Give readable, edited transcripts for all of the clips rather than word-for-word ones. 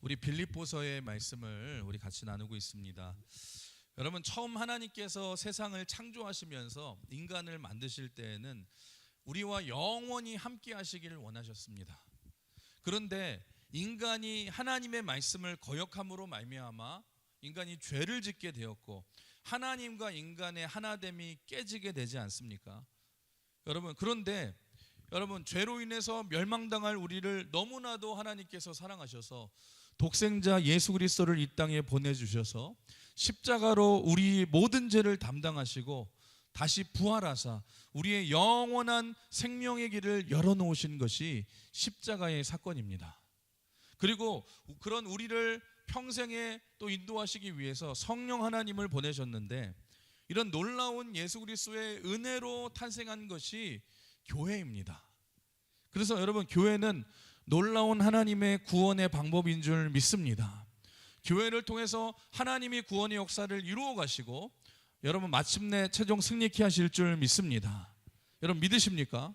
우리 빌립보서의 말씀을 우리 같이 나누고 있습니다. 여러분, 처음 하나님께서 세상을 창조하시면서 인간을 만드실 때에는 우리와 영원히 함께 하시기를 원하셨습니다. 그런데 인간이 하나님의 말씀을 거역함으로 말미암아 인간이 죄를 짓게 되었고 하나님과 인간의 하나됨이 깨지게 되지 않습니까? 여러분, 그런데 여러분, 죄로 인해서 멸망당할 우리를 너무나도 하나님께서 사랑하셔서 독생자 예수 그리스도를 이 땅에 보내주셔서 십자가로 우리 모든 죄를 담당하시고 다시 부활하사 우리의 영원한 생명의 길을 열어놓으신 것이 십자가의 사건입니다. 그리고 그런 우리를 평생에 또 인도하시기 위해서 성령 하나님을 보내셨는데, 이런 놀라운 예수 그리스도의 은혜로 탄생한 것이 교회입니다. 그래서 여러분, 교회는 놀라운 하나님의 구원의 방법인 줄 믿습니다. 교회를 통해서 하나님이 구원의 역사를 이루어 가시고 여러분 마침내 최종 승리케 하실 줄 믿습니다. 여러분 믿으십니까?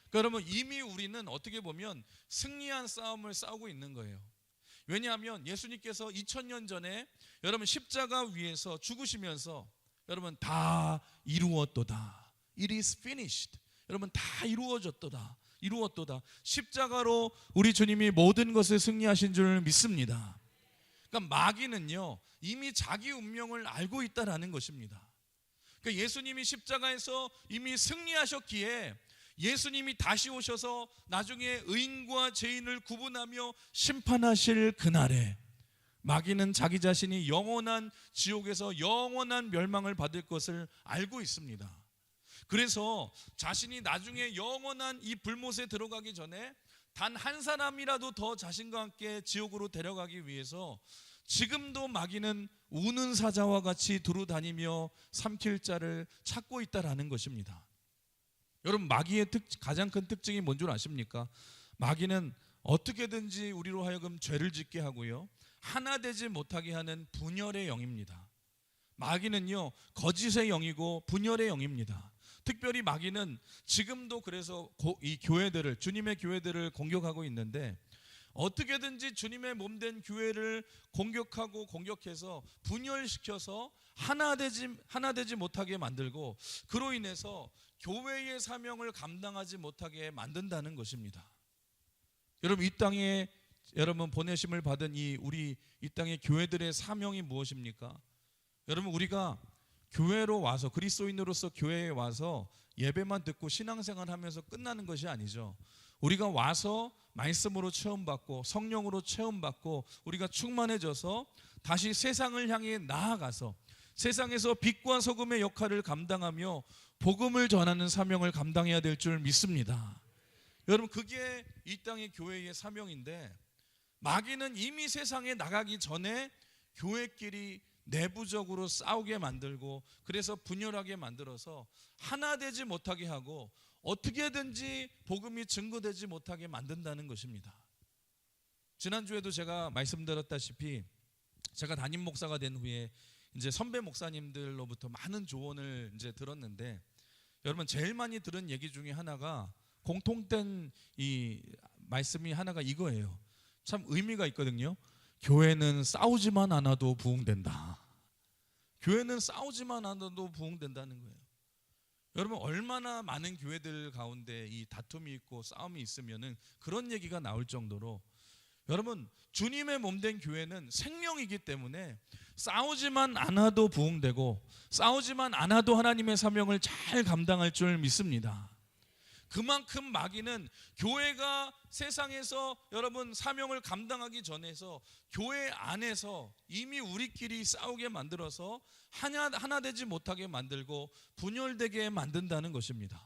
그러니까 여러분, 이미 우리는 어떻게 보면 승리한 싸움을 싸우고 있는 거예요. 왜냐하면 예수님께서 2000년 전에 여러분 십자가 위에서 죽으시면서 여러분 다 이루었도다. It is finished. 여러분 다 이루어졌도다. 십자가로 우리 주님이 모든 것을 승리하신 줄 믿습니다. 그러니까 마귀는요 이미 자기 운명을 알고 있다라는 것입니다. 그러니까 예수님이 십자가에서 이미 승리하셨기에 예수님이 다시 오셔서 나중에 의인과 죄인을 구분하며 심판하실 그날에 마귀는 자기 자신이 영원한 지옥에서 영원한 멸망을 받을 것을 알고 있습니다. 그래서 자신이 나중에 영원한 이 불못에 들어가기 전에 단 한 사람이라도 더 자신과 함께 지옥으로 데려가기 위해서 지금도 마귀는 우는 사자와 같이 두루다니며 삼킬 자를 찾고 있다라는 것입니다. 여러분, 마귀의 가장 큰 특징이 뭔 줄 아십니까? 마귀는 어떻게든지 우리로 하여금 죄를 짓게 하고요, 하나 되지 못하게 하는 분열의 영입니다. 마귀는요 거짓의 영이고 분열의 영입니다. 특별히 마귀는 지금도 그래서 이 교회들을, 주님의 교회들을 공격하고 있는데, 어떻게든지 주님의 몸된 교회를 공격해서 분열시켜서 하나 되지 못하게 만들고, 그로 인해서 교회의 사명을 감당하지 못하게 만든다는 것입니다. 여러분, 이 땅에 여러분 보내심을 받은 우리 이 땅의 교회들의 사명이 무엇입니까? 여러분, 우리가 교회로 와서, 그리스도인으로서 교회에 와서 예배만 듣고 신앙생활 하면서 끝나는 것이 아니죠. 우리가 와서 말씀으로 체험받고 성령으로 체험받고 우리가 충만해져서 다시 세상을 향해 나아가서 세상에서 빛과 소금의 역할을 감당하며 복음을 전하는 사명을 감당해야 될 줄 믿습니다. 여러분, 그게 이 땅의 교회의 사명인데, 마귀는 이미 세상에 나가기 전에 교회끼리 내부적으로 싸우게 만들고, 그래서 분열하게 만들어서 하나 되지 못하게 하고 어떻게든지 복음이 증거되지 못하게 만든다는 것입니다. 지난주에도 제가 말씀드렸다시피 제가 담임 목사가 된 후에 이제 선배 목사님들로부터 많은 조언을 이제 들었는데, 여러분 제일 많이 들은 얘기 중에 하나가, 공통된 이 말씀이 하나가 이거예요. 참 의미가 있거든요. 교회는 싸우지만 않아도 부흥된다. 교회는 싸우지만 않아도 부흥된다는 거예요. 여러분, 얼마나 많은 교회들 가운데 이 다툼이 있고 싸움이 있으면은 그런 얘기가 나올 정도로, 여러분 주님의 몸된 교회는 생명이기 때문에 싸우지만 않아도 부흥되고 싸우지만 않아도 하나님의 사명을 잘 감당할 줄 믿습니다. 그만큼 마귀는 교회가 세상에서 여러분 사명을 감당하기 전에서 교회 안에서 이미 우리끼리 싸우게 만들어서 하나 되지 못하게 만들고 분열되게 만든다는 것입니다.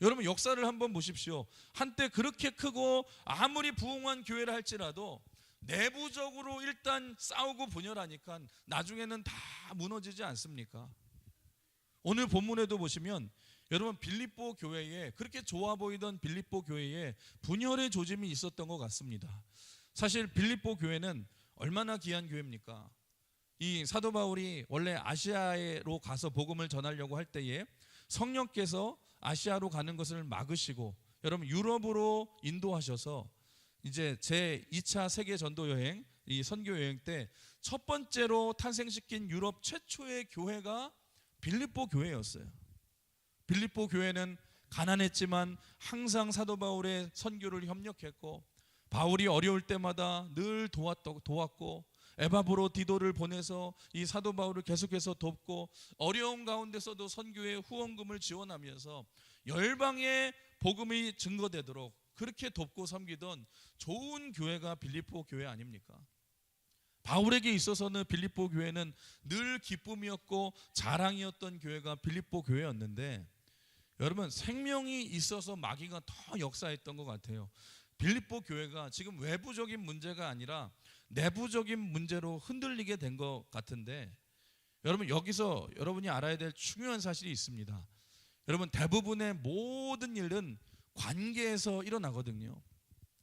여러분, 역사를 한번 보십시오. 한때 그렇게 크고 아무리 부흥한 교회를 할지라도 내부적으로 일단 싸우고 분열하니까 나중에는 다 무너지지 않습니까? 오늘 본문에도 보시면 여러분, 빌립보 교회에, 그렇게 좋아 보이던 빌립보 교회에 분열의 조짐이 있었던 것 같습니다. 사실 빌립보 교회는 얼마나 귀한 교회입니까? 이 사도 바울이 원래 아시아로 가서 복음을 전하려고 할 때에 성령께서 아시아로 가는 것을 막으시고 여러분 유럽으로 인도하셔서 이제 제 2차 세계 전도 여행, 이 선교 여행 때 첫 번째로 탄생시킨 유럽 최초의 교회가 빌립보 교회였어요. 빌립보 교회는 가난했지만 항상 사도 바울의 선교를 협력했고, 바울이 어려울 때마다 늘 도왔고, 에바브로 디도를 보내서 이 사도 바울을 계속해서 돕고, 어려운 가운데서도 선교에 후원금을 지원하면서 열방의 복음이 증거되도록 그렇게 돕고 섬기던 좋은 교회가 빌립보 교회 아닙니까? 바울에게 있어서는 빌립보 교회는 늘 기쁨이었고 자랑이었던 교회가 빌립보 교회였는데, 여러분, 생명이 있어서 마귀가 더 역사했던 것 같아요. 빌립보 교회가 지금 외부적인 문제가 아니라 내부적인 문제로 흔들리게 된 것 같은데, 여러분, 여기서 여러분이 알아야 될 중요한 사실이 있습니다. 여러분, 대부분의 모든 일은 관계에서 일어나거든요.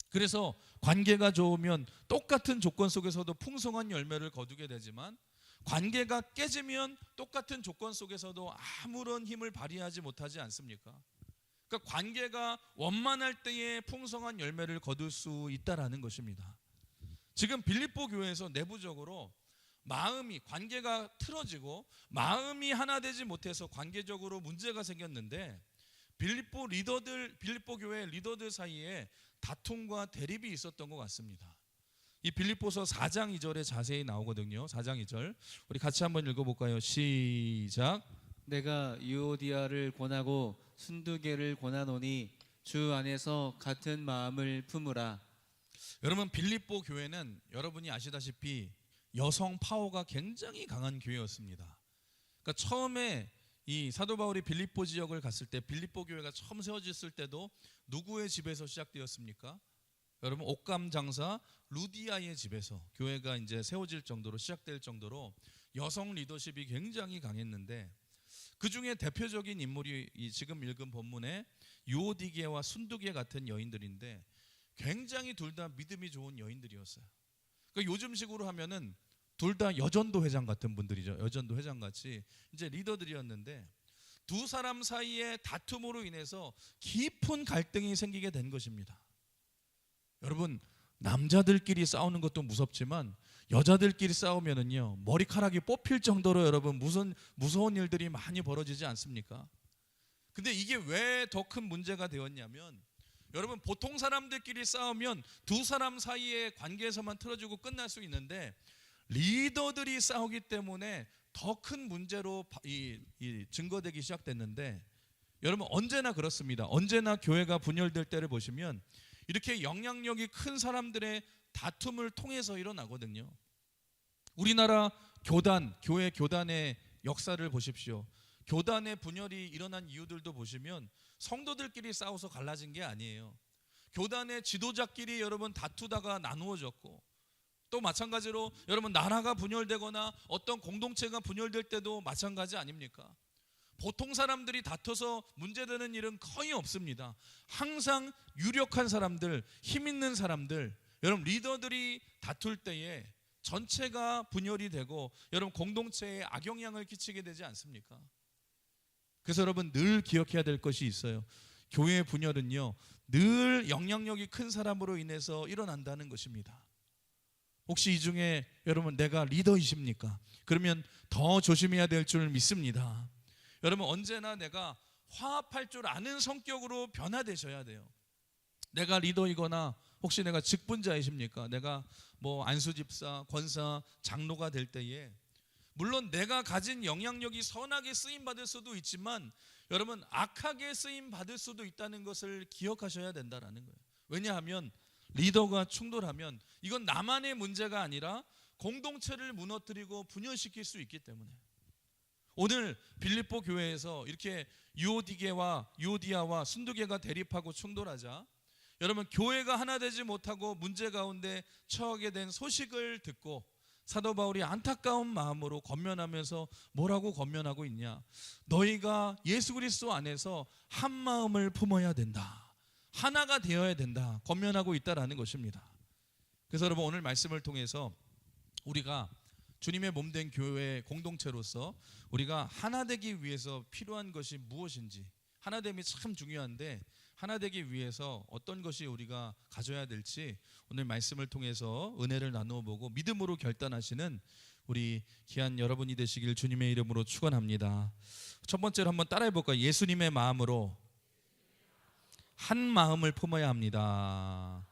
그래서 관계가 좋으면 똑같은 조건 속에서도 풍성한 열매를 거두게 되지만, 관계가 깨지면 똑같은 조건 속에서도 아무런 힘을 발휘하지 못하지 않습니까? 그러니까 관계가 원만할 때에 풍성한 열매를 거둘 수 있다라는 것입니다. 지금 빌립보 교회에서 내부적으로 관계가 틀어지고 마음이 하나 되지 못해서 관계적으로 문제가 생겼는데, 빌립보 교회 리더들 사이에 다툼과 대립이 있었던 것 같습니다. 이 빌립보서 4장 2절에 자세히 나오거든요. 4장 2절 우리 같이 한번 읽어볼까요? 시작. 내가 유오디아를 권하고 순두계를 권하노니 주 안에서 같은 마음을 품으라. 여러분, 빌립보 교회는 여러분이 아시다시피 여성 파워가 굉장히 강한 교회였습니다. 그러니까 처음에 이 사도 바울이 빌립보 지역을 갔을 때, 빌립보 교회가 처음 세워졌을 때도 누구의 집에서 시작되었습니까? 여러분, 옷감 장사 루디아의 집에서 교회가 이제 세워질 정도로, 시작될 정도로 여성 리더십이 굉장히 강했는데, 그 중에 대표적인 인물이 이 지금 읽은 본문에 유오디게와 순두게 같은 여인들인데, 굉장히 둘 다 믿음이 좋은 여인들이었어요. 그러니까 요즘식으로 하면은 둘 다 여전도 회장 같은 분들이죠. 여전도 회장 같이 이제 리더들이었는데, 두 사람 사이의 다툼으로 인해서 깊은 갈등이 생기게 된 것입니다. 여러분, 남자들끼리 싸우는 것도 무섭지만 여자들끼리 싸우면은요, 머리카락이 뽑힐 정도로 여러분 무서운 일들이 많이 벌어지지 않습니까? 근데 이게 왜 더 큰 문제가 되었냐면, 여러분, 보통 사람들끼리 싸우면 두 사람 사이의 관계에서만 틀어지고 끝날 수 있는데, 리더들이 싸우기 때문에 더 큰 문제로 증거되기 시작됐는데, 여러분, 언제나 그렇습니다. 언제나 교회가 분열될 때를 보시면 이렇게 영향력이 큰 사람들의 다툼을 통해서 일어나거든요. 우리나라 교회 교단의 역사를 보십시오. 교단의 분열이 일어난 이유들도 보시면 성도들끼리 싸워서 갈라진 게 아니에요. 교단의 지도자끼리 여러분 다투다가 나누어졌고, 또 마찬가지로 여러분 나라가 분열되거나 어떤 공동체가 분열될 때도 마찬가지 아닙니까? 보통 사람들이 다퉈서 문제되는 일은 거의 없습니다. 항상 유력한 사람들, 힘 있는 사람들, 여러분 리더들이 다툴 때에 전체가 분열이 되고 여러분 공동체에 악영향을 끼치게 되지 않습니까? 그래서 여러분 늘 기억해야 될 것이 있어요. 교회의 분열은요, 늘 영향력이 큰 사람으로 인해서 일어난다는 것입니다. 혹시 이 중에 여러분 내가 리더이십니까? 그러면 더 조심해야 될 줄 믿습니다. 여러분, 언제나 내가 화합할 줄 아는 성격으로 변화되셔야 돼요. 내가 리더이거나 혹시 내가 직분자이십니까? 내가 뭐 안수집사, 권사, 장로가 될 때에 물론 내가 가진 영향력이 선하게 쓰임 받을 수도 있지만 여러분 악하게 쓰임 받을 수도 있다는 것을 기억하셔야 된다라는 거예요. 왜냐하면 리더가 충돌하면 이건 나만의 문제가 아니라 공동체를 무너뜨리고 분열시킬 수 있기 때문에, 오늘 빌립보 교회에서 이렇게 유오디아와 순두계가 대립하고 충돌하자 여러분 교회가 하나 되지 못하고 문제 가운데 처하게 된 소식을 듣고 사도 바울이 안타까운 마음으로 권면하면서 뭐라고 권면하고 있냐? 너희가 예수 그리스도 안에서 한 마음을 품어야 된다. 하나가 되어야 된다. 권면하고 있다라는 것입니다. 그래서 여러분 오늘 말씀을 통해서 우리가 주님의 몸된 교회 공동체로서 우리가 하나 되기 위해서 필요한 것이 무엇인지, 하나됨이 참 중요한데 하나 되기 위해서 어떤 것이 우리가 가져야 될지 오늘 말씀을 통해서 은혜를 나누어 보고 믿음으로 결단하시는 우리 귀한 여러분이 되시길 주님의 이름으로 축원합니다. 첫 번째로 한번 따라해 볼까요? 예수님의 마음으로 한 마음을 품어야 합니다.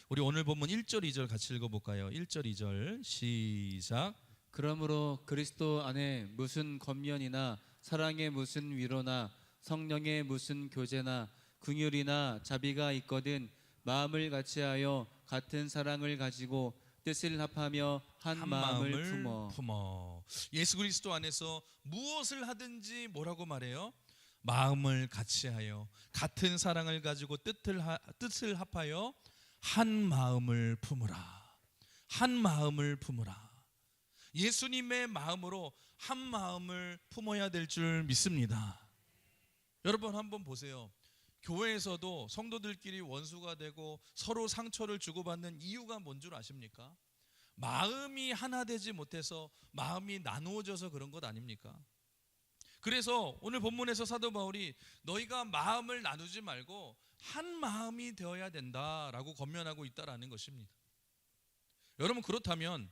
우리 오늘 본문 1절 2절 같이 읽어볼까요? 1절 2절 시작. 그러므로 그리스도 안에 무슨 권면이나 사랑의 무슨 위로나 성령의 무슨 교제나 긍휼이나 자비가 있거든 마음을 같이하여 같은 사랑을 가지고 뜻을 합하며 한 마음을 품어. 예수 그리스도 안에서 무엇을 하든지 뭐라고 말해요? 마음을 같이하여 같은 사랑을 가지고 뜻을 합하여 한 마음을 품으라. 한 마음을 품으라. 예수님의 마음으로 한 마음을 품어야 될 줄 믿습니다. 여러분 한번 보세요. 교회에서도 성도들끼리 원수가 되고 서로 상처를 주고받는 이유가 뭔 줄 아십니까? 마음이 하나 되지 못해서 마음이 나누어져서 그런 것 아닙니까? 그래서 오늘 본문에서 사도 바울이 너희가 마음을 나누지 말고 한 마음이 되어야 된다라고 권면하고 있다라는 것입니다. 여러분 그렇다면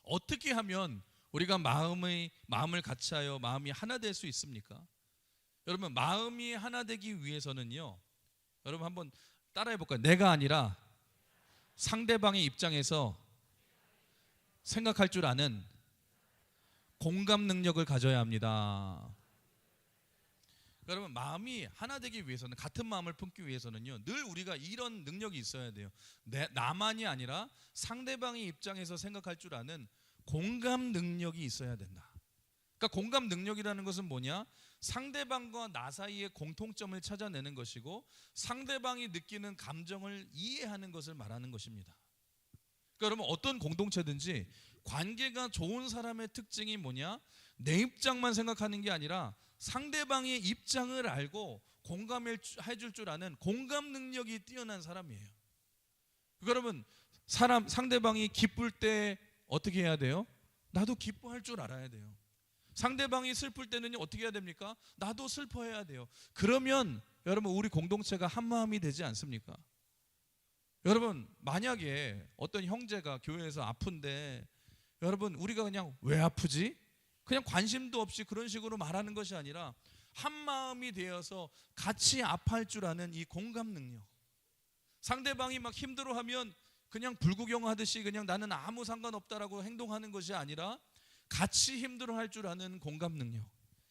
어떻게 하면 우리가 마음을 같이하여 마음이 하나 될 수 있습니까? 여러분 마음이 하나 되기 위해서는요, 여러분 한번 따라해 볼까요? 내가 아니라 상대방의 입장에서 생각할 줄 아는 공감 능력을 가져야 합니다. 여러분 마음이 하나 되기 위해서는, 같은 마음을 품기 위해서는요, 늘 우리가 이런 능력이 있어야 돼요. 나만이 아니라 상대방의 입장에서 생각할 줄 아는 공감 능력이 있어야 된다. 그러니까 공감 능력이라는 것은 뭐냐? 상대방과 나 사이의 공통점을 찾아내는 것이고 상대방이 느끼는 감정을 이해하는 것을 말하는 것입니다. 그러니까 여러분 어떤 공동체든지 관계가 좋은 사람의 특징이 뭐냐? 내 입장만 생각하는 게 아니라 상대방의 입장을 알고 공감해 줄 줄 아는 공감 능력이 뛰어난 사람이에요. 그러니까 여러분 상대방이 기쁠 때 어떻게 해야 돼요? 나도 기뻐할 줄 알아야 돼요. 상대방이 슬플 때는 어떻게 해야 됩니까? 나도 슬퍼해야 돼요. 그러면 여러분 우리 공동체가 한 마음이 되지 않습니까? 여러분 만약에 어떤 형제가 교회에서 아픈데 여러분 우리가 그냥 왜 아프지? 그냥 관심도 없이 그런 식으로 말하는 것이 아니라 한 마음이 되어서 같이 아파할 줄 아는 이 공감 능력. 상대방이 막 힘들어하면 그냥 불구경하듯이 그냥 나는 아무 상관없다라고 행동하는 것이 아니라 같이 힘들어할 줄 아는 공감 능력.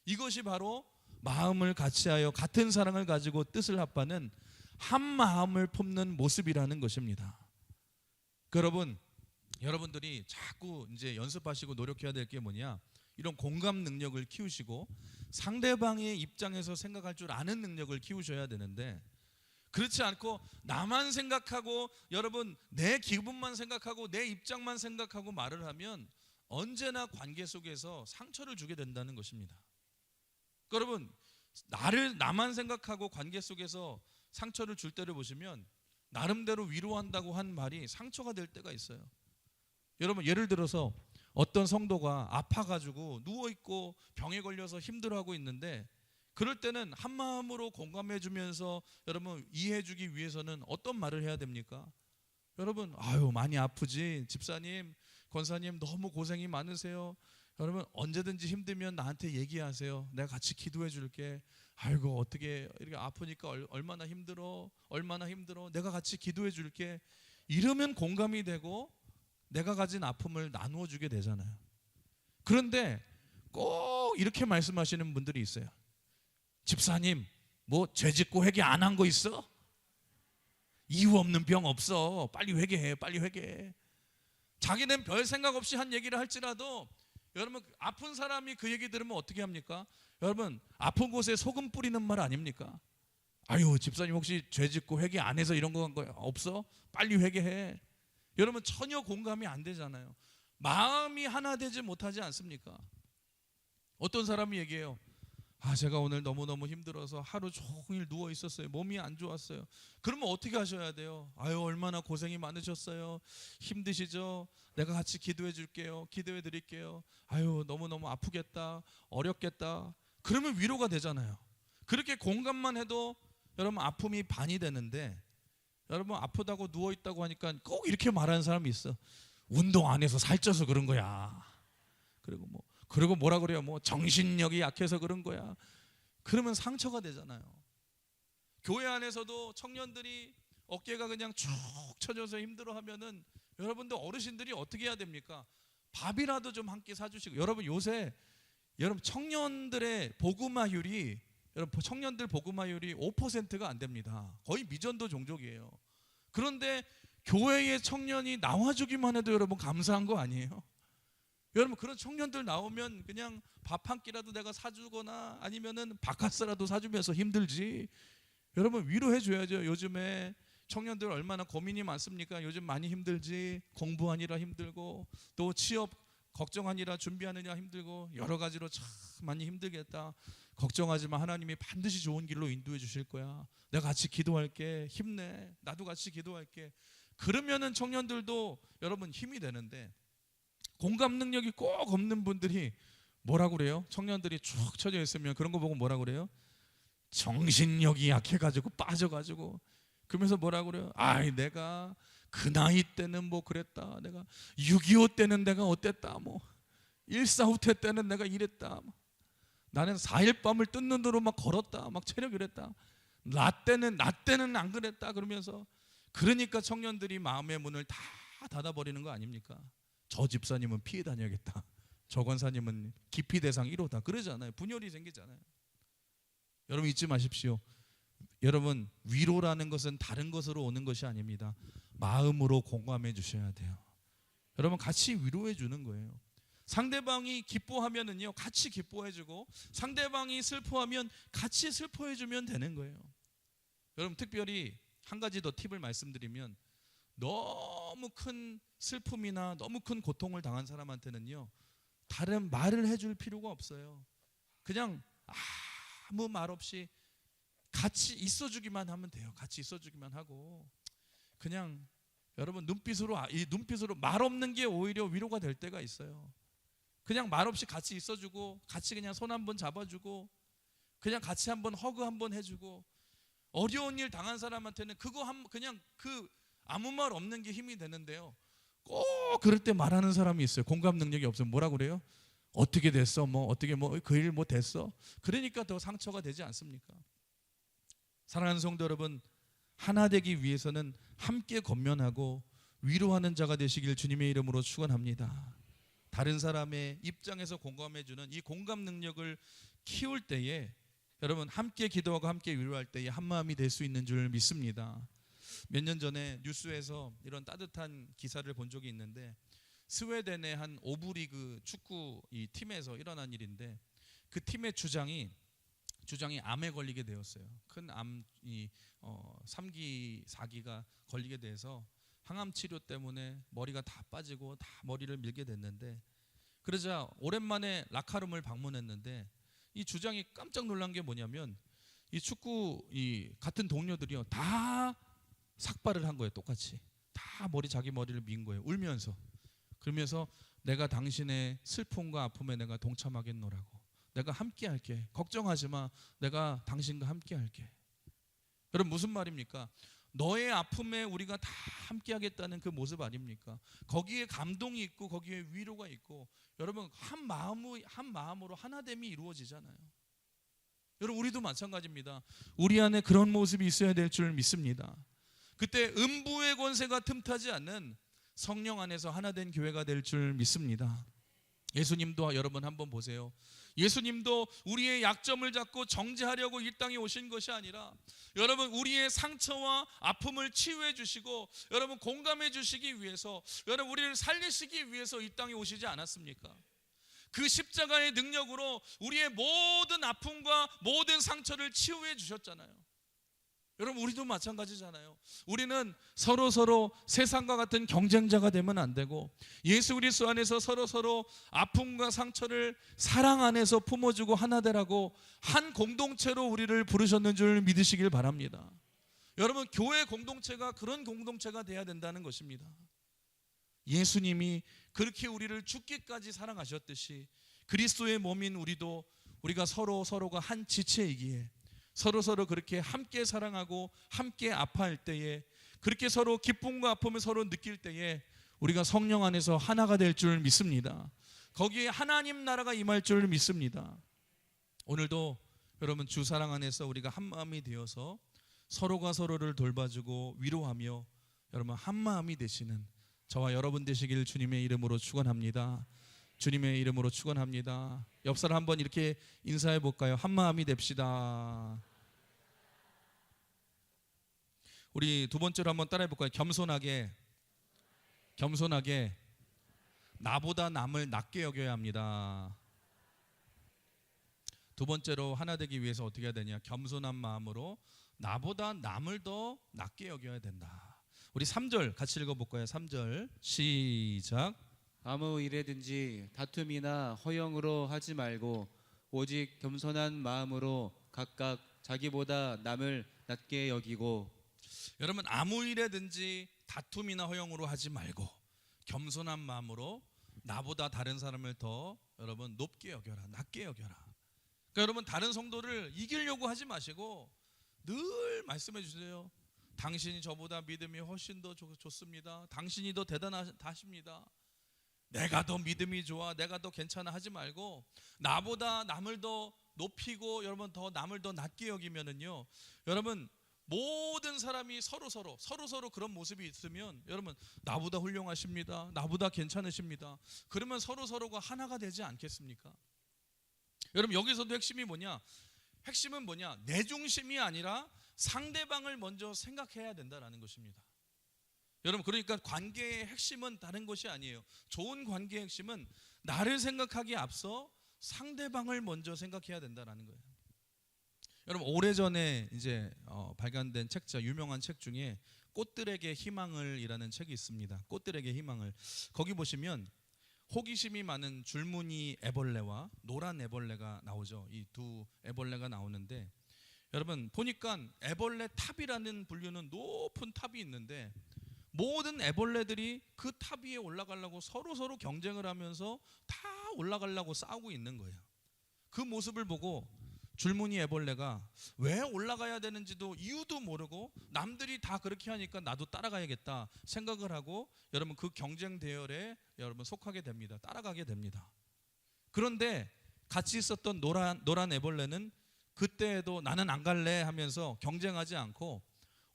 이것이 바로 마음을 같이하여 같은 사랑을 가지고 뜻을 합하는 한 마음을 품는 모습이라는 것입니다. 여러분들이 자꾸 이제 연습하시고 노력해야 될 게 뭐냐? 이런 공감 능력을 키우시고 상대방의 입장에서 생각할 줄 아는 능력을 키우셔야 되는데, 그렇지 않고 나만 생각하고 여러분 내 기분만 생각하고 내 입장만 생각하고 말을 하면 언제나 관계 속에서 상처를 주게 된다는 것입니다. 여러분 나만 생각하고 관계 속에서 상처를 줄 때를 보시면 나름대로 위로한다고 한 말이 상처가 될 때가 있어요. 여러분 예를 들어서 어떤 성도가 아파가지고 누워있고 병에 걸려서 힘들어하고 있는데, 그럴 때는 한 마음으로 공감해주면서 여러분 이해해주기 위해서는 어떤 말을 해야 됩니까? 여러분 아유 많이 아프지 집사님 권사님 너무 고생이 많으세요. 여러분 언제든지 힘들면 나한테 얘기하세요. 내가 같이 기도해 줄게. 아이고 어떻게 이렇게 아프니까 얼마나 힘들어 내가 같이 기도해 줄게. 이러면 공감이 되고 내가 가진 아픔을 나누어 주게 되잖아요. 그런데 꼭 이렇게 말씀하시는 분들이 있어요. 집사님 뭐 죄짓고 회개 안 한 거 있어? 이유 없는 병 없어. 빨리 회개해. 자기는 별 생각 없이 한 얘기를 할지라도 여러분 아픈 사람이 그 얘기 들으면 어떻게 합니까? 여러분 아픈 곳에 소금 뿌리는 말 아닙니까? 아유 집사님 혹시 죄짓고 회개 안 해서 이런 거 한 거 없어? 빨리 회개해. 여러분 전혀 공감이 안 되잖아요. 마음이 하나 되지 못하지 않습니까? 어떤 사람이 얘기해요. 제가 오늘 너무너무 힘들어서 하루 종일 누워 있었어요. 몸이 안 좋았어요. 그러면 어떻게 하셔야 돼요? 아유 얼마나 고생이 많으셨어요. 힘드시죠? 내가 같이 기도해 줄게요. 기도해 드릴게요. 아유 너무너무 아프겠다. 어렵겠다. 그러면 위로가 되잖아요. 그렇게 공감만 해도 여러분 아픔이 반이 되는데, 여러분 아프다고 누워있다고 하니까 꼭 이렇게 말하는 사람이 있어. 운동 안 해서 살쪄서 그런 거야. 그리고 뭐라 그래요? 뭐 정신력이 약해서 그런 거야. 그러면 상처가 되잖아요. 교회 안에서도 청년들이 어깨가 그냥 축 처져서 힘들어하면은 여러분들 어르신들이 어떻게 해야 됩니까? 밥이라도 좀 한 끼 사주시고. 여러분 요새 청년들의 복음화율이, 청년들 복음화율이 5%가 안 됩니다. 거의 미전도 종족이에요. 그런데 교회의 청년이 나와주기만 해도 여러분 감사한 거 아니에요? 여러분 그런 청년들 나오면 그냥 밥 한 끼라도 내가 사주거나 아니면은 바카스라도 사주면서 힘들지. 여러분 위로해 줘야죠. 요즘에 청년들 얼마나 고민이 많습니까? 요즘 많이 힘들지. 공부하느라 힘들고, 또 취업 걱정하느라 준비하느냐 힘들고, 여러 가지로 참 많이 힘들겠다. 걱정하지 마. 하나님이 반드시 좋은 길로 인도해 주실 거야. 내가 같이 기도할게. 힘내. 나도 같이 기도할게. 그러면은 청년들도 여러분 힘이 되는데, 공감 능력이 꼭 없는 분들이 뭐라고 그래요? 청년들이 쭉 처져 있으면 그런 거 보고 뭐라고 그래요? 정신력이 약해가지고 빠져가지고, 그러면서 뭐라고 그래요? 아이 내가 그 나이 때는 뭐 그랬다. 내가 6.25 때는 내가 어땠다. 뭐 1.4후퇴 때는 내가 이랬다. 나는 4일 밤을 뜬 눈으로 막 걸었다. 막 체력 이랬다. 나 때는 안 그랬다. 그러면서, 그러니까 청년들이 마음의 문을 다 닫아버리는 거 아닙니까? 저 집사님은 피해 다녀야겠다. 저 권사님은 기피 대상 1호다. 그러잖아요. 분열이 생기잖아요. 여러분 잊지 마십시오. 여러분 위로라는 것은 다른 것으로 오는 것이 아닙니다. 마음으로 공감해 주셔야 돼요. 여러분 같이 위로해 주는 거예요. 상대방이 기뻐하면은요 같이 기뻐해 주고, 상대방이 슬퍼하면 같이 슬퍼해 주면 되는 거예요. 여러분 특별히 한 가지 더 팁을 말씀드리면, 너무 큰 슬픔이나 너무 큰 고통을 당한 사람한테는요 다른 말을 해줄 필요가 없어요. 그냥 아무 말 없이 같이 있어주기만 하면 돼요. 같이 있어주기만 하고, 그냥 여러분 눈빛으로 말 없는 게 오히려 위로가 될 때가 있어요. 그냥 말 없이 같이 있어주고, 같이 그냥 손 한번 잡아주고, 그냥 같이 한번 허그 한번 해주고, 어려운 일 당한 사람한테는 그냥 아무 말 없는 게 힘이 되는데요, 꼭 그럴 때 말하는 사람이 있어요. 공감 능력이 없으면 뭐라고 그래요? 어떻게 됐어? 어떻게 그 일 됐어? 그러니까 더 상처가 되지 않습니까? 사랑하는 성도 여러분, 하나 되기 위해서는 함께 권면하고 위로하는 자가 되시길 주님의 이름으로 축원합니다. 다른 사람의 입장에서 공감해주는 이 공감 능력을 키울 때에, 여러분 함께 기도하고 함께 위로할 때에 한마음이 될 수 있는 줄 믿습니다. 몇 년 전에 뉴스에서 이런 따뜻한 기사를 본 적이 있는데, 스웨덴의 한 오브리그 축구 이 팀에서 일어난 일인데, 그 팀의 주장이 암에 걸리게 되었어요. 큰 암, 3기, 4기가 걸리게 돼서 항암 치료 때문에 머리가 다 빠지고 다 머리를 밀게 됐는데, 그러자 오랜만에 라카룸을 방문했는데, 이 주장이 깜짝 놀란 게 뭐냐면, 이 축구 같은 동료들이요 다 삭발을 한 거예요. 똑같이 다 자기 머리를 민 거예요. 울면서. 그러면서 내가 당신의 슬픔과 아픔에 내가 동참하겠노라고, 내가 함께 할게, 걱정하지 마, 내가 당신과 함께 할게. 여러분 무슨 말입니까? 너의 아픔에 우리가 다 함께 하겠다는 그 모습 아닙니까? 거기에 감동이 있고 거기에 위로가 있고, 여러분 한 마음으로 하나됨이 이루어지잖아요. 여러분 우리도 마찬가지입니다. 우리 안에 그런 모습이 있어야 될 줄 믿습니다. 그때 음부의 권세가 틈타지 않는 성령 안에서 하나된 교회가 될 줄 믿습니다. 예수님도 여러분 한번 보세요. 예수님도 우리의 약점을 잡고 정죄하려고 이 땅에 오신 것이 아니라, 여러분 우리의 상처와 아픔을 치유해 주시고, 여러분 공감해 주시기 위해서, 여러분 우리를 살리시기 위해서 이 땅에 오시지 않았습니까? 그 십자가의 능력으로 우리의 모든 아픔과 모든 상처를 치유해 주셨잖아요. 여러분 우리도 마찬가지잖아요. 우리는 서로 세상과 같은 경쟁자가 되면 안 되고, 예수 그리스도 안에서 서로 아픔과 상처를 사랑 안에서 품어주고 하나 되라고 한 공동체로 우리를 부르셨는 줄 믿으시길 바랍니다. 여러분 교회 공동체가 그런 공동체가 돼야 된다는 것입니다. 예수님이 그렇게 우리를 죽기까지 사랑하셨듯이, 그리스도의 몸인 우리가 서로가 한 지체이기에 서로 그렇게 함께 사랑하고 함께 아파할 때에, 그렇게 서로 기쁨과 아픔을 서로 느낄 때에 우리가 성령 안에서 하나가 될 줄 믿습니다. 거기에 하나님 나라가 임할 줄 믿습니다. 오늘도 여러분 주 사랑 안에서 우리가 한 마음이 되어서 서로가 서로를 돌봐주고 위로하며 여러분 한 마음이 되시는 저와 여러분 되시길 주님의 이름으로 축원합니다. 주님의 이름으로 축원합니다. 옆 사람 한번 이렇게 인사해 볼까요? 한 마음이 됩시다. 우리 두 번째로 한번 따라해 볼까요? 겸손하게 나보다 남을 낮게 여겨야 합니다. 두 번째로 하나 되기 위해서 어떻게 해야 되냐? 겸손한 마음으로 나보다 남을 더 낮게 여겨야 된다. 우리 3절 같이 읽어볼까요? 3절 시작. 아무 일에든지 다툼이나 허영으로 하지 말고 오직 겸손한 마음으로 각각 자기보다 남을 낮게 여기고. 여러분 아무 일에든지 다툼이나 허영으로 하지 말고 겸손한 마음으로 나보다 다른 사람을 더 여러분 높게 여겨라, 낮게 여겨라. 그러니까 여러분 다른 성도를 이기려고 하지 마시고 늘 말씀해 주세요. 당신이 저보다 믿음이 훨씬 더 좋습니다. 당신이 더 대단하십니다. 내가 더 믿음이 좋아, 내가 더 괜찮아 하지 말고 나보다 남을 더 높이고 여러분 더 남을 더 낮게 여기면은요, 여러분 모든 사람이 서로 그런 모습이 있으면 여러분 나보다 훌륭하십니다, 나보다 괜찮으십니다. 그러면 서로가 하나가 되지 않겠습니까? 여러분 여기서도 핵심은 뭐냐? 내 중심이 아니라 상대방을 먼저 생각해야 된다라는 것입니다. 여러분 그러니까 관계의 핵심은 다른 것이 아니에요. 좋은 관계의 핵심은 나를 생각하기에 앞서 상대방을 먼저 생각해야 된다라는 거예요. 여러분 오래전에 이제 발간된 책자, 유명한 책 중에 꽃들에게 희망을이라는 책이 있습니다. 꽃들에게 희망을. 거기 보시면 호기심이 많은 줄무늬 애벌레와 노란 애벌레가 나오죠. 이 두 애벌레가 나오는데 여러분 보니까 애벌레 탑이라는 분류는 높은 탑이 있는데 모든 애벌레들이 그 탑 위에 올라가려고 서로 경쟁을 하면서 다 올라가려고 싸우고 있는 거예요. 그 모습을 보고 줄무늬 애벌레가 왜 올라가야 되는지도 이유도 모르고 남들이 다 그렇게 하니까 나도 따라가야겠다 생각을 하고 여러분 그 경쟁 대열에 여러분 속하게 됩니다. 따라가게 됩니다. 그런데 같이 있었던 노란 애벌레는 그때에도 나는 안 갈래 하면서 경쟁하지 않고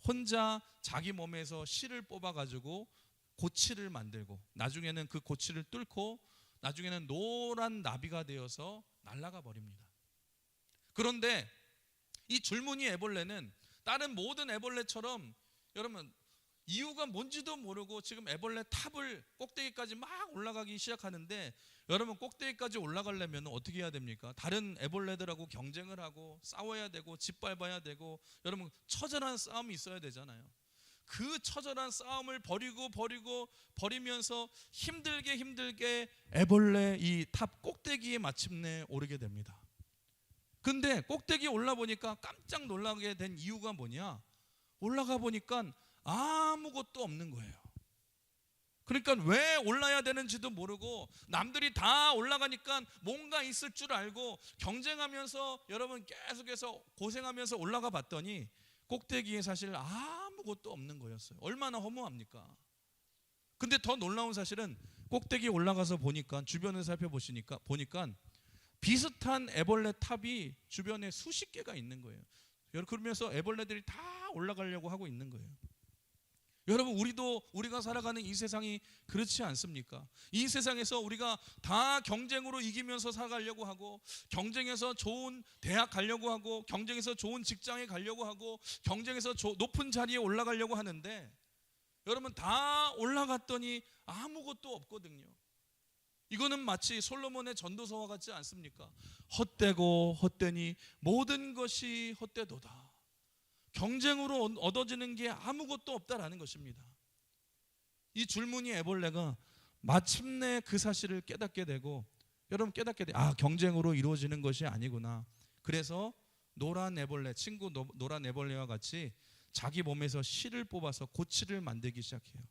혼자 자기 몸에서 실을 뽑아가지고 고치를 만들고 나중에는 그 고치를 뚫고 나중에는 노란 나비가 되어서 날아가 버립니다. 그런데 이 줄무늬 애벌레는 다른 모든 애벌레처럼 여러분 이유가 뭔지도 모르고 지금 애벌레 탑을 꼭대기까지 막 올라가기 시작하는데 여러분 꼭대기까지 올라가려면 어떻게 해야 됩니까? 다른 애벌레들하고 경쟁을 하고 싸워야 되고 짓밟아야 되고 여러분 처절한 싸움이 있어야 되잖아요. 그 처절한 싸움을 버리면서 힘들게 애벌레 이 탑 꼭대기에 마침내 오르게 됩니다. 근데 꼭대기에 올라보니까 깜짝 놀라게 된 이유가 뭐냐? 올라가 보니까 아무것도 없는 거예요. 그러니까 왜 올라야 되는지도 모르고 남들이 다 올라가니까 뭔가 있을 줄 알고 경쟁하면서 여러분 계속해서 고생하면서 올라가 봤더니 꼭대기에 사실 아무것도 없는 거였어요. 얼마나 허무합니까? 근데 더 놀라운 사실은 꼭대기에 올라가서 보니까 주변을 살펴보시니까 비슷한 애벌레 탑이 주변에 수십 개가 있는 거예요. 그러면서 애벌레들이 다 올라가려고 하고 있는 거예요. 여러분 우리가 살아가는 이 세상이 그렇지 않습니까? 이 세상에서 우리가 다 경쟁으로 이기면서 살아가려고 하고 경쟁에서 좋은 대학 가려고 하고 경쟁에서 좋은 직장에 가려고 하고 경쟁에서 높은 자리에 올라가려고 하는데 여러분 다 올라갔더니 아무것도 없거든요. 이거는 마치 솔로몬의 전도서와 같지 않습니까? 헛되고 헛되니 모든 것이 헛되도다. 경쟁으로 얻어지는 게 아무것도 없다라는 것입니다. 이 줄무늬 애벌레가 마침내 그 사실을 깨닫게 되고 여러분 경쟁으로 이루어지는 것이 아니구나. 그래서 노란 애벌레와 같이 자기 몸에서 실을 뽑아서 고치를 만들기 시작해요.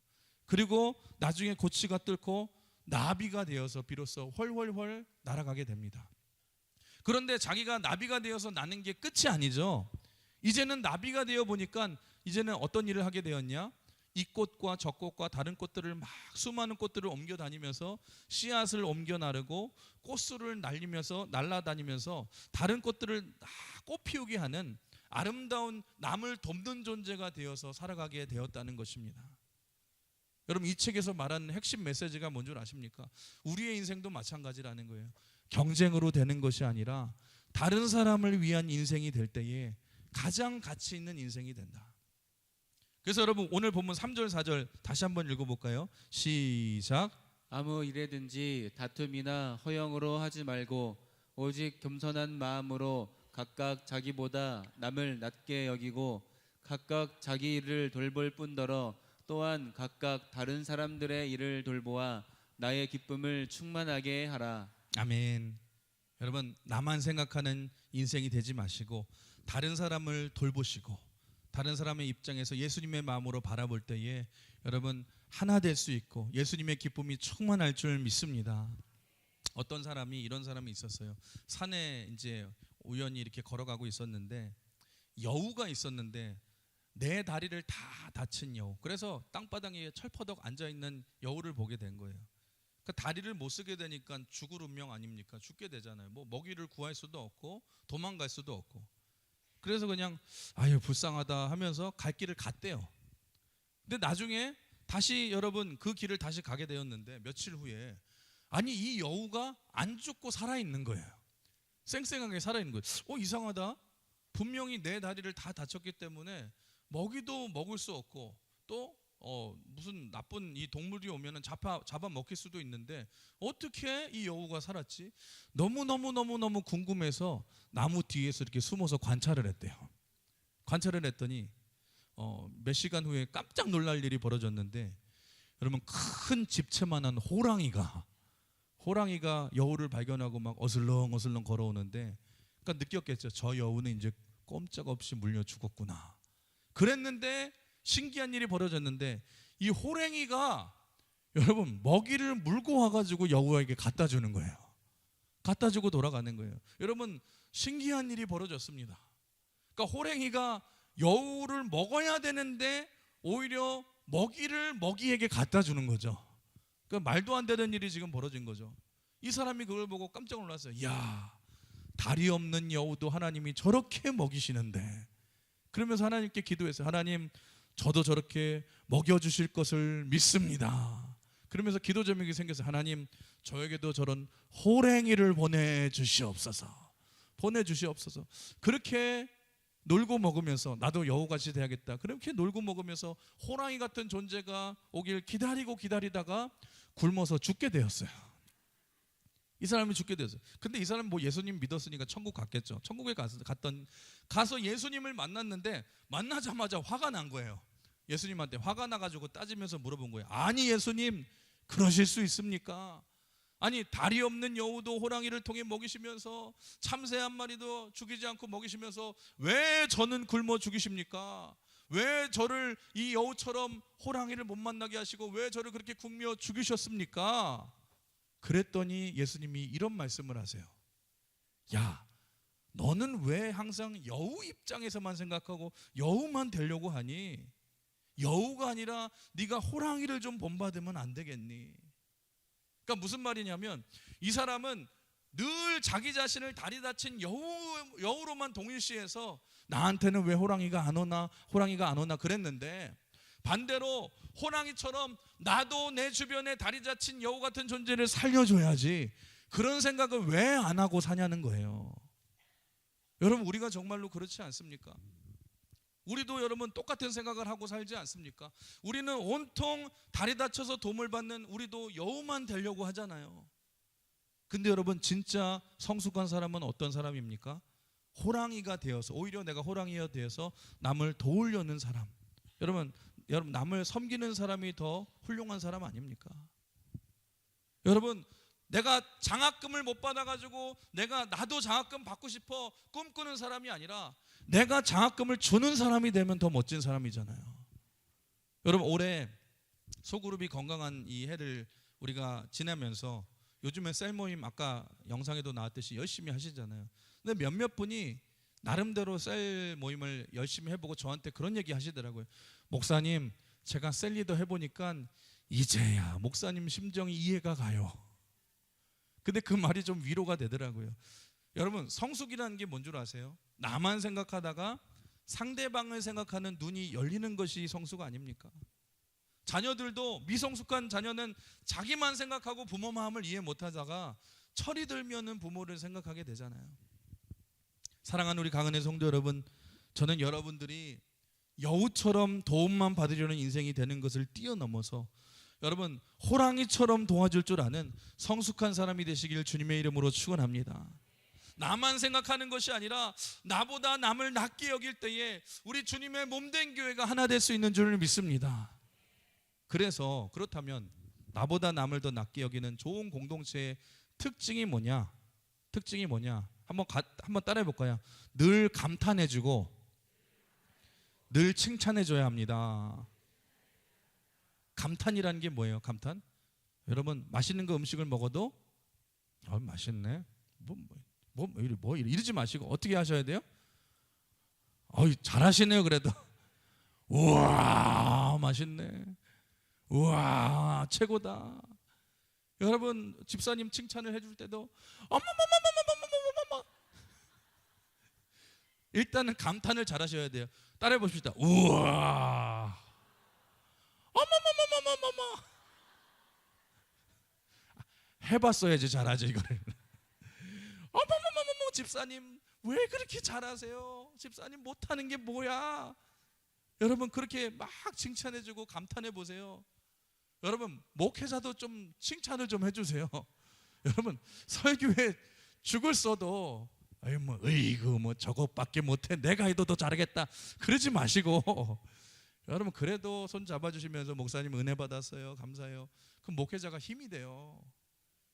그리고 나중에 고치가 뚫고 나비가 되어서 비로소 훨훨 날아가게 됩니다. 그런데 자기가 나비가 되어서 나는 게 끝이 아니죠. 이제는 나비가 되어 보니까 이제는 어떤 일을 하게 되었냐? 이 꽃과 저 꽃과 다른 꽃들을 막 수많은 꽃들을 옮겨 다니면서 씨앗을 옮겨 나르고 꽃술을 날라다니면서 다른 꽃들을 꽃 피우게 하는 아름다운 남을 돕는 존재가 되어서 살아가게 되었다는 것입니다. 여러분, 이 책에서 말하는 핵심 메시지가 뭔 줄 아십니까? 우리의 인생도 마찬가지라는 거예요. 경쟁으로 되는 것이 아니라 다른 사람을 위한 인생이 될 때에 가장 가치 있는 인생이 된다. 그래서 여러분, 오늘 본문 3절 4절 다시 한번 읽어볼까요? 시작. 아무 일에든지 다툼이나 허영으로 하지 말고 오직 겸손한 마음으로 각각 자기보다 남을 낮게 여기고 각각 자기 일을 돌볼 뿐더러 또한 각각 다른 사람들의 일을 돌보아 나의 기쁨을 충만하게 하라. 아멘. 여러분, 나만 생각하는 인생이 되지 마시고 다른 사람을 돌보시고 다른 사람의 입장에서 예수님의 마음으로 바라볼 때에 여러분 하나 될 수 있고 예수님의 기쁨이 충만할 줄 믿습니다. 어떤 사람이 이런 사람이 있었어요. 산에 이제 우연히 이렇게 걸어가고 있었는데 여우가 있었는데 내 다리를 다 다친 여우. 그래서 땅바닥에 철퍼덕 앉아 있는 여우를 보게 된 거예요. 그 다리를 못 쓰게 되니까 죽을 운명 아닙니까? 죽게 되잖아요. 뭐 먹이를 구할 수도 없고 도망갈 수도 없고. 그래서 그냥 아유 불쌍하다 하면서 갈 길을 갔대요. 근데 나중에 다시 여러분 그 길을 다시 가게 되었는데 며칠 후에 아니 이 여우가 안 죽고 살아있는 거예요. 쌩쌩하게 살아있는 거예요. 이상하다. 분명히 내 다리를 다 다쳤기 때문에 먹이도 먹을 수 없고 또 무슨 나쁜 이 동물이 오면은 잡아 먹힐 수도 있는데 어떻게 이 여우가 살았지? 너무 궁금해서 나무 뒤에서 이렇게 숨어서 관찰을 했대요. 관찰을 했더니 몇 시간 후에 깜짝 놀랄 일이 벌어졌는데 여러분 큰 집채만한 호랑이가 여우를 발견하고 막 어슬렁 걸어오는데 그러니까 느꼈겠죠. 저 여우는 이제 꼼짝없이 물려 죽었구나. 그랬는데 신기한 일이 벌어졌는데 이 호랭이가 여러분 먹이를 물고 와가지고 여우에게 갖다 주는 거예요. 갖다 주고 돌아가는 거예요. 여러분 신기한 일이 벌어졌습니다. 그러니까 호랭이가 여우를 먹어야 되는데 오히려 먹이를 먹이에게 갖다 주는 거죠. 그러니까 말도 안 되는 일이 지금 벌어진 거죠. 이 사람이 그걸 보고 깜짝 놀랐어요. 이야, 다리 없는 여우도 하나님이 저렇게 먹이시는데. 그러면서 하나님께 기도했어요. 하나님, 저도 저렇게 먹여주실 것을 믿습니다. 그러면서 기도 제목이 생겼어요. 하나님, 저에게도 저런 호랭이를 보내주시옵소서. 그렇게 놀고 먹으면서 나도 여우같이 돼야겠다. 그렇게 놀고 먹으면서 호랑이 같은 존재가 오길 기다리다가 굶어서 죽게 되었어요. 이 사람이 죽게 되었어요. 근데 이 사람은 뭐 예수님 믿었으니까 천국 갔겠죠. 천국에 가서 예수님을 만났는데 만나자마자 화가 난 거예요. 예수님한테 화가 나가지고 따지면서 물어본 거예요. 아니 예수님, 그러실 수 있습니까? 아니 다리 없는 여우도 호랑이를 통해 먹이시면서 참새 한 마리도 죽이지 않고 먹이시면서 왜 저는 굶어 죽이십니까? 왜 저를 이 여우처럼 호랑이를 못 만나게 하시고 왜 저를 그렇게 굶겨 죽이셨습니까? 그랬더니 예수님이 이런 말씀을 하세요. 야, 너는 왜 항상 여우 입장에서만 생각하고 여우만 되려고 하니? 여우가 아니라 네가 호랑이를 좀 본받으면 안 되겠니? 그러니까 무슨 말이냐면 이 사람은 늘 자기 자신을 다리 다친 여우로만 동일시해서 나한테는 왜 호랑이가 안 오나 그랬는데 반대로 호랑이처럼 나도 내 주변에 다리 다친 여우 같은 존재를 살려줘야지 그런 생각을 왜 안 하고 사냐는 거예요. 여러분 우리가 정말로 그렇지 않습니까? 우리도 여러분 똑같은 생각을 하고 살지 않습니까? 우리는 온통 다리 다쳐서 도움을 받는 우리도 여우만 되려고 하잖아요. 근데 여러분 진짜 성숙한 사람은 어떤 사람입니까? 호랑이가 되어서 오히려 내가 호랑이가 되어서 남을 도우려는 사람. 여러분 남을 섬기는 사람이 더 훌륭한 사람 아닙니까? 여러분 내가 장학금을 못 받아가지고 나도 장학금 받고 싶어 꿈꾸는 사람이 아니라 내가 장학금을 주는 사람이 되면 더 멋진 사람이잖아요. 여러분 올해 소그룹이 건강한 이 해를 우리가 지내면서 요즘에 셀 모임 아까 영상에도 나왔듯이 열심히 하시잖아요. 근데 몇몇 분이 나름대로 셀 모임을 열심히 해보고 저한테 그런 얘기 하시더라고요. 목사님, 제가 셀 리더 해보니까 이제야 목사님 심정이 이해가 가요. 근데 그 말이 좀 위로가 되더라고요. 여러분, 성숙이라는 게 뭔 줄 아세요? 나만 생각하다가 상대방을 생각하는 눈이 열리는 것이 성숙 아닙니까? 자녀들도, 미성숙한 자녀는 자기만 생각하고 부모 마음을 이해 못하다가 철이 들면은 부모를 생각하게 되잖아요. 사랑하는 우리 강은혜 성도 여러분, 저는 여러분들이 여우처럼 도움만 받으려는 인생이 되는 것을 뛰어넘어서 여러분, 호랑이처럼 도와줄 줄 아는 성숙한 사람이 되시길 주님의 이름으로 축원합니다. 나만 생각하는 것이 아니라 나보다 남을 낮게 여길 때에 우리 주님의 몸된 교회가 하나 될 수 있는 줄을 믿습니다. 그래서 그렇다면 나보다 남을 더 낮게 여기는 좋은 공동체의 특징이 뭐냐? 특징이 뭐냐? 한번 따라해 볼까요? 늘 감탄해주고 늘 칭찬해줘야 합니다. 감탄이라는 게 뭐예요? 감탄? 여러분, 맛있는 거 음식을 먹어도 맛있네. 이러지 마시고 어떻게 하셔야 돼요? 잘하시네요. 그래도 우와 맛있네. 우와 최고다. 여러분, 집사님 칭찬을 해줄 때도 어머머머머머머머머머 일단은 감탄을 잘하셔야 돼요. 따라해 봅시다. 우와 어머머머머머머머 해봤어야지 잘하죠 이거를. 어머머머머 집사님 왜 그렇게 잘하세요? 집사님 못하는 게 뭐야? 여러분, 그렇게 막 칭찬해주고 감탄해 보세요. 여러분, 목회자도 좀 칭찬을 좀 해주세요. 여러분, 설교에 죽을 써도 뭐 저것밖에 못해, 내가 해도 더 잘하겠다 그러지 마시고 여러분, 그래도 손 잡아주시면서 목사님 은혜 받았어요, 감사해요. 그럼 목회자가 힘이 돼요.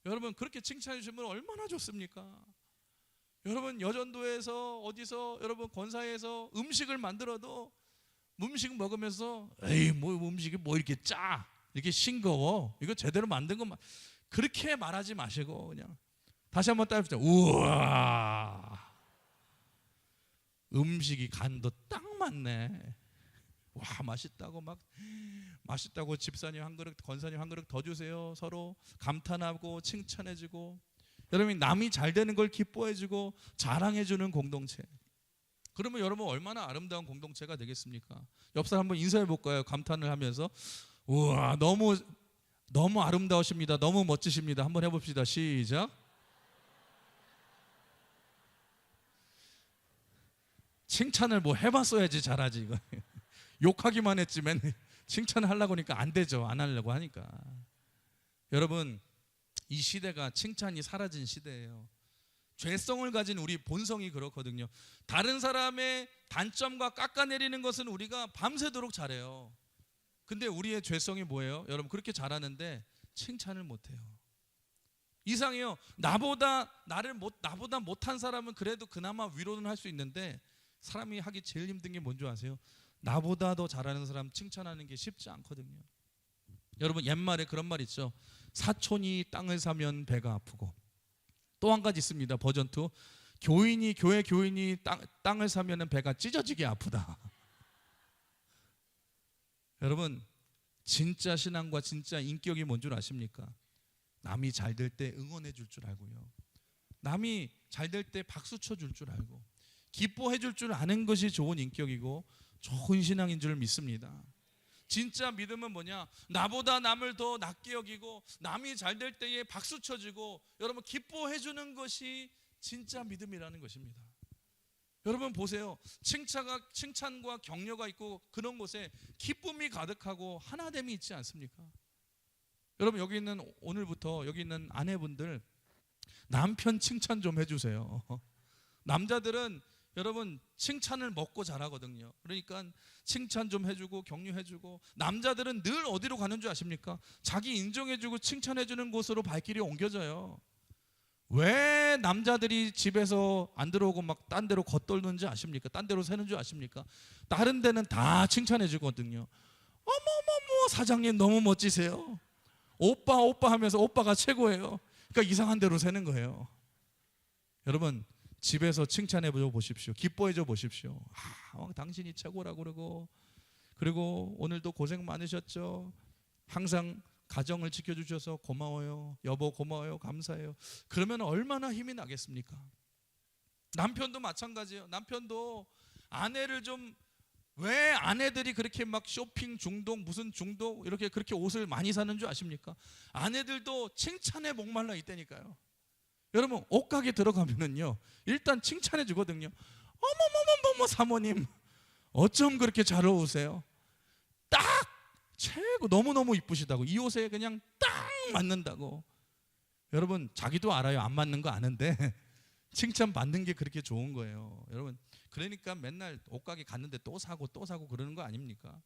여러분, 그렇게 칭찬해 주시면 얼마나 좋습니까? 여러분, 여전도에서 어디서 여러분 권사에서 음식을 만들어도 음식 먹으면서 음식이 뭐 이렇게 짜, 이렇게 싱거워, 이거 제대로 만든 것만 그렇게 말하지 마시고 그냥 다시 한번 따라해보자. 우와 음식이 간도 딱 맞네. 와 맛있다고 집사님 한 그릇, 권사님 한 그릇 더 주세요. 서로 감탄하고 칭찬해주고, 여러분 남이 잘 되는 걸 기뻐해주고 자랑해주는 공동체. 그러면 여러분 얼마나 아름다운 공동체가 되겠습니까? 옆 사람 한번 인사해 볼까요? 감탄을 하면서 우와 너무 아름다우십니다. 너무 멋지십니다. 한번 해봅시다. 시작. 칭찬을 뭐 해봤어야지 잘하지 이거. 욕하기만 했지만 칭찬을 하려고 하니까 안 되죠. 안 하려고 하니까. 여러분, 이 시대가 칭찬이 사라진 시대예요. 죄성을 가진 우리 본성이 그렇거든요. 다른 사람의 단점과 깎아내리는 것은 우리가 밤새도록 잘해요. 근데 우리의 죄성이 뭐예요? 여러분, 그렇게 잘하는데 칭찬을 못해요. 이상해요. 나보다 못한 사람은 그래도 그나마 위로는 할 수 있는데 사람이 하기 제일 힘든 게 뭔지 아세요? 나보다 더 잘하는 사람 칭찬하는 게 쉽지 않거든요. 여러분, 옛말에 그런 말 있죠. 사촌이 땅을 사면 배가 아프고, 또 한 가지 있습니다. 버전 2. 교회 교인이 땅을 사면 배가 찢어지게 아프다. 여러분, 진짜 신앙과 진짜 인격이 뭔 줄 아십니까? 남이 잘 될 때 응원해 줄 줄 알고요, 남이 잘 될 때 박수 쳐 줄 줄 알고 기뻐해 줄 줄 아는 것이 좋은 인격이고 좋은 신앙인 줄 믿습니다. 진짜 믿음은 뭐냐? 나보다 남을 더 낮게 여기고 남이 잘 될 때에 박수 쳐주고 여러분 기뻐해 주는 것이 진짜 믿음이라는 것입니다. 여러분 보세요. 칭찬과 격려가 있고 그런 곳에 기쁨이 가득하고 하나됨이 있지 않습니까? 여러분, 여기 있는 오늘부터 여기 있는 아내분들 남편 칭찬 좀 해주세요. 남자들은 여러분 칭찬을 먹고 자라거든요. 그러니까 칭찬 좀 해주고 격려해주고, 남자들은 늘 어디로 가는 줄 아십니까? 자기 인정해주고 칭찬해주는 곳으로 발길이 옮겨져요. 왜 남자들이 집에서 안 들어오고 막 딴 데로 겉돌는지 아십니까? 딴 데로 새는 줄 아십니까? 다른 데는 다 칭찬해주거든요. 어머머머 사장님 너무 멋지세요. 오빠 하면서 오빠가 최고예요. 그러니까 이상한 데로 새는 거예요. 여러분, 집에서 칭찬해 보십시오. 기뻐해 줘 보십시오. 당신이 최고라고 그러고, 그리고 오늘도 고생 많으셨죠. 항상 가정을 지켜주셔서 고마워요. 여보 고마워요. 감사해요. 그러면 얼마나 힘이 나겠습니까? 남편도 마찬가지예요. 남편도 아내를 좀, 왜 아내들이 그렇게 막 쇼핑 중독 무슨 중독 이렇게 그렇게 옷을 많이 사는 줄 아십니까? 아내들도 칭찬에 목말라 있다니까요. 여러분 옷가게 들어가면은요 일단 칭찬해 주거든요. 어머머머머머 사모님 어쩜 그렇게 잘 어우세요? 딱 최고 너무너무 이쁘시다고, 이 옷에 그냥 딱 맞는다고. 여러분 자기도 알아요. 안 맞는 거 아는데 칭찬 받는 게 그렇게 좋은 거예요. 여러분 그러니까 맨날 옷가게 갔는데 또 사고 또 사고 그러는 거 아닙니까?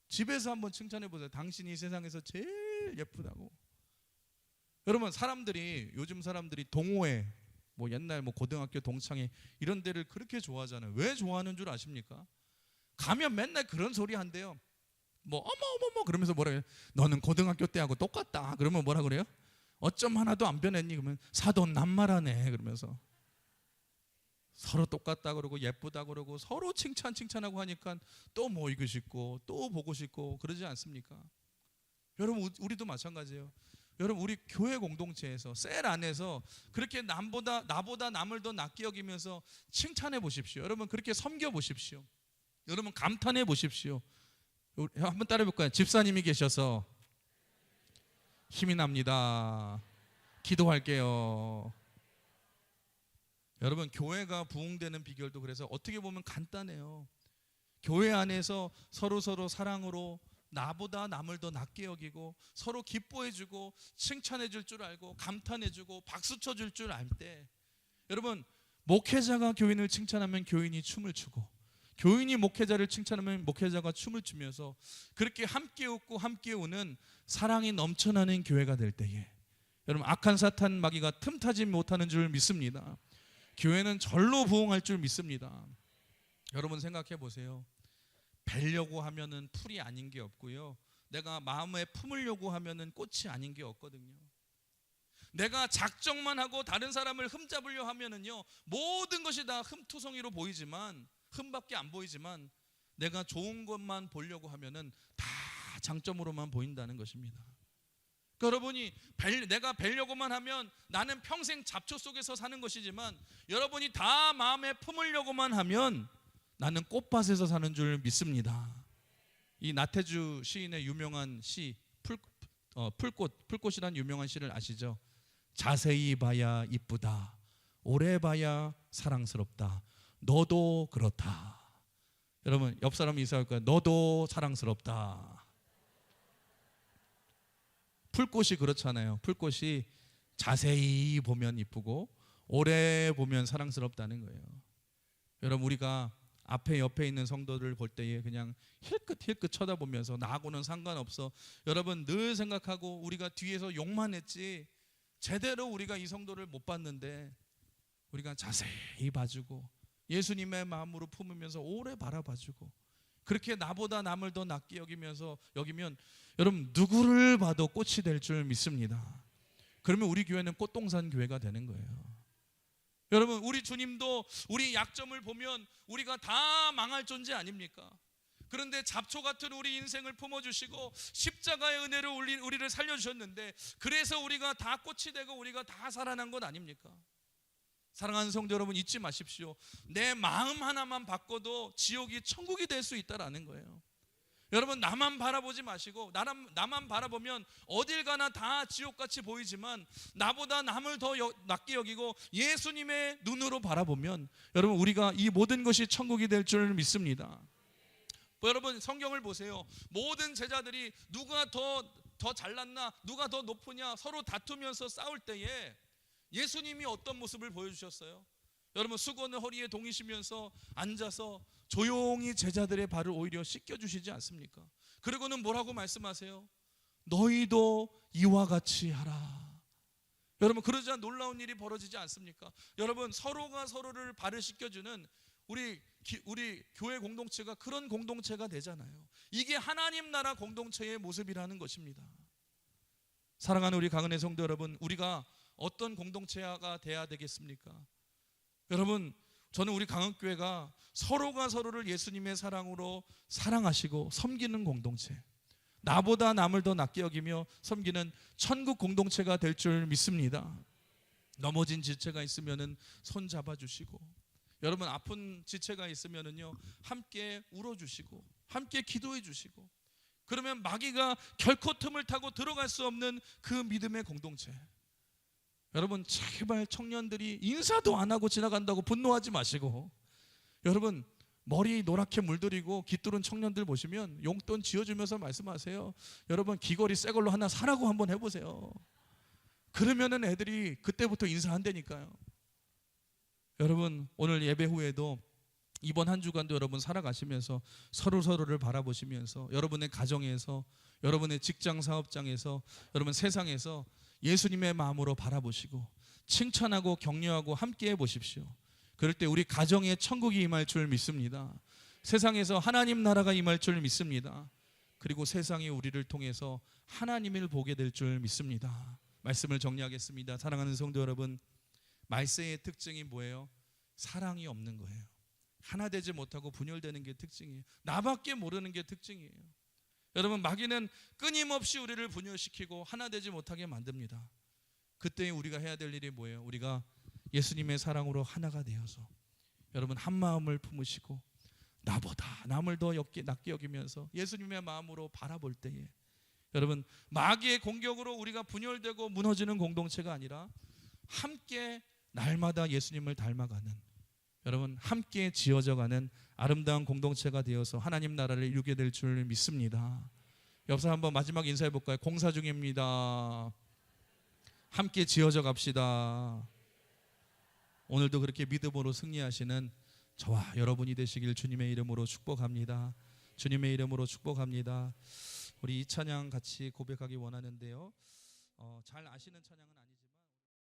집에서 한번 칭찬해 보세요. 당신이 세상에서 제일 예쁘다고. 여러분 사람들이, 요즘 사람들이 동호회, 뭐 옛날 뭐 고등학교 동창회 이런 데를 그렇게 좋아하잖아요. 왜 좋아하는 줄 아십니까? 가면 맨날 그런 소리 한대요. 뭐 어머어머머 그러면서 뭐라 해요? 너는 고등학교 때하고 똑같다. 그러면 뭐라 그래요? 어쩜 하나도 안 변했니? 그러면 사돈 남말하네. 그러면서 서로 똑같다 그러고 예쁘다 그러고 서로 칭찬하고 하니까 또 모이고 싶고 또 보고 싶고 그러지 않습니까? 여러분 우리도 마찬가지예요. 여러분 우리 교회 공동체에서 셀 안에서 그렇게 나보다 남을 더 낫게 여기면서 칭찬해 보십시오. 여러분 그렇게 섬겨 보십시오. 여러분 감탄해 보십시오. 한번 따라해 볼까요? 집사님이 계셔서 힘이 납니다. 기도할게요. 여러분 교회가 부흥되는 비결도 그래서 어떻게 보면 간단해요. 교회 안에서 서로 사랑으로 나보다 남을 더 낫게 여기고 서로 기뻐해주고 칭찬해줄 줄 알고 감탄해주고 박수쳐줄 줄 알 때, 여러분 목회자가 교인을 칭찬하면 교인이 춤을 추고, 교인이 목회자를 칭찬하면 목회자가 춤을 추면서 그렇게 함께 웃고 함께 우는 사랑이 넘쳐나는 교회가 될 때에 여러분 악한 사탄 마귀가 틈타지 못하는 줄 믿습니다. 교회는 절로 부흥할 줄 믿습니다. 여러분 생각해 보세요. 뵈려고 하면은 풀이 아닌 게 없고요. 내가 마음에 품으려고 하면은 꽃이 아닌 게 없거든요. 내가 작정만 하고 다른 사람을 흠잡으려 하면은요 모든 것이 다 흠투성이로 보이지만, 흠밖에 안 보이지만 내가 좋은 것만 보려고 하면은 다 장점으로만 보인다는 것입니다. 여러분이 내가 뵈려고만 하면 나는 평생 잡초 속에서 사는 것이지만, 여러분이 다 마음에 품으려고만 하면 나는 꽃밭에서 사는 줄 믿습니다. 이 나태주 시인의 유명한 시 풀꽃이란 유명한 시를 아시죠? 자세히 봐야 이쁘다, 오래 봐야 사랑스럽다, 너도 그렇다. 여러분 옆 사람이 인사할 거예요. 너도 사랑스럽다. 풀꽃이 그렇잖아요. 풀꽃이 자세히 보면 이쁘고 오래 보면 사랑스럽다는 거예요. 여러분 우리가 앞에 옆에 있는 성도들 볼 때에 그냥 힐끗 쳐다보면서 나하고는 상관없어, 여러분 늘 생각하고 우리가 뒤에서 욕만 했지 제대로 우리가 이 성도를 못 봤는데 우리가 자세히 봐주고 예수님의 마음으로 품으면서 오래 바라봐주고 그렇게 나보다 남을 더 낫게 여기면 여러분 누구를 봐도 꽃이 될 줄 믿습니다. 그러면 우리 교회는 꽃동산 교회가 되는 거예요. 여러분 우리 주님도 우리 약점을 보면 우리가 다 망할 존재 아닙니까? 그런데 잡초 같은 우리 인생을 품어주시고 십자가의 은혜로 우리를 살려주셨는데, 그래서 우리가 다 꽃이 되고 우리가 다 살아난 것 아닙니까? 사랑하는 성도 여러분 잊지 마십시오. 내 마음 하나만 바꿔도 지옥이 천국이 될 수 있다라는 거예요. 여러분 나만 바라보지 마시고, 나만 바라보면 어딜 가나 다 지옥같이 보이지만 나보다 남을 더 낫게 여기고 예수님의 눈으로 바라보면 여러분 우리가 이 모든 것이 천국이 될 줄 믿습니다. 여러분 성경을 보세요. 모든 제자들이 누가 더 잘났나, 누가 더 높으냐 서로 다투면서 싸울 때에 예수님이 어떤 모습을 보여주셨어요? 여러분 수건을 허리에 동이시면서 앉아서 조용히 제자들의 발을 오히려 씻겨주시지 않습니까? 그리고는 뭐라고 말씀하세요? 너희도 이와 같이 하라. 여러분 그러자 놀라운 일이 벌어지지 않습니까? 여러분 서로가 서로를 발을 씻겨주는 우리 교회 공동체가 그런 공동체가 되잖아요. 이게 하나님 나라 공동체의 모습이라는 것입니다. 사랑하는 우리 강은혜 성도 여러분, 우리가 어떤 공동체가 돼야 되겠습니까? 여러분, 저는 우리 강흥교회가 서로가 서로를 예수님의 사랑으로 사랑하시고 섬기는 공동체, 나보다 남을 더 낫게 여기며 섬기는 천국 공동체가 될 줄 믿습니다. 넘어진 지체가 있으면은 손 잡아주시고, 여러분 아픈 지체가 있으면은요 함께 울어주시고 함께 기도해주시고, 그러면 마귀가 결코 틈을 타고 들어갈 수 없는 그 믿음의 공동체. 여러분 제발 청년들이 인사도 안 하고 지나간다고 분노하지 마시고, 여러분 머리 노랗게 물들이고 깃두른 청년들 보시면 용돈 쥐어주면서 말씀하세요. 여러분 귀걸이 새 걸로 하나 사라고 한번 해보세요. 그러면은 애들이 그때부터 인사한다니까요. 여러분 오늘 예배 후에도 이번 한 주간도 여러분 살아가시면서 서로를 바라보시면서 여러분의 가정에서, 여러분의 직장 사업장에서, 여러분 세상에서 예수님의 마음으로 바라보시고 칭찬하고 격려하고 함께 해보십시오. 그럴 때 우리 가정에 천국이 임할 줄 믿습니다. 세상에서 하나님 나라가 임할 줄 믿습니다. 그리고 세상이 우리를 통해서 하나님을 보게 될 줄 믿습니다. 말씀을 정리하겠습니다. 사랑하는 성도 여러분, 말세의 특징이 뭐예요? 사랑이 없는 거예요. 하나 되지 못하고 분열되는 게 특징이에요. 나밖에 모르는 게 특징이에요. 여러분 마귀는 끊임없이 우리를 분열시키고 하나 되지 못하게 만듭니다. 그때 우리가 해야 될 일이 뭐예요? 우리가 예수님의 사랑으로 하나가 되어서 여러분 한 마음을 품으시고 나보다 남을 더 낫게 여기면서 예수님의 마음으로 바라볼 때에, 여러분 마귀의 공격으로 우리가 분열되고 무너지는 공동체가 아니라 함께 날마다 예수님을 닮아가는, 여러분 함께 지어져가는 아름다운 공동체가 되어서 하나님 나라를 이루게 될 줄 믿습니다. 옆서 한번 마지막 인사해 볼까요? 공사 중입니다. 함께 지어져 갑시다. 오늘도 그렇게 믿음으로 승리하시는 저와 여러분이 되시길 주님의 이름으로 축복합니다. 주님의 이름으로 축복합니다. 우리 이 찬양 같이 고백하기 원하는데요. 잘 아시는 찬양은 아니지만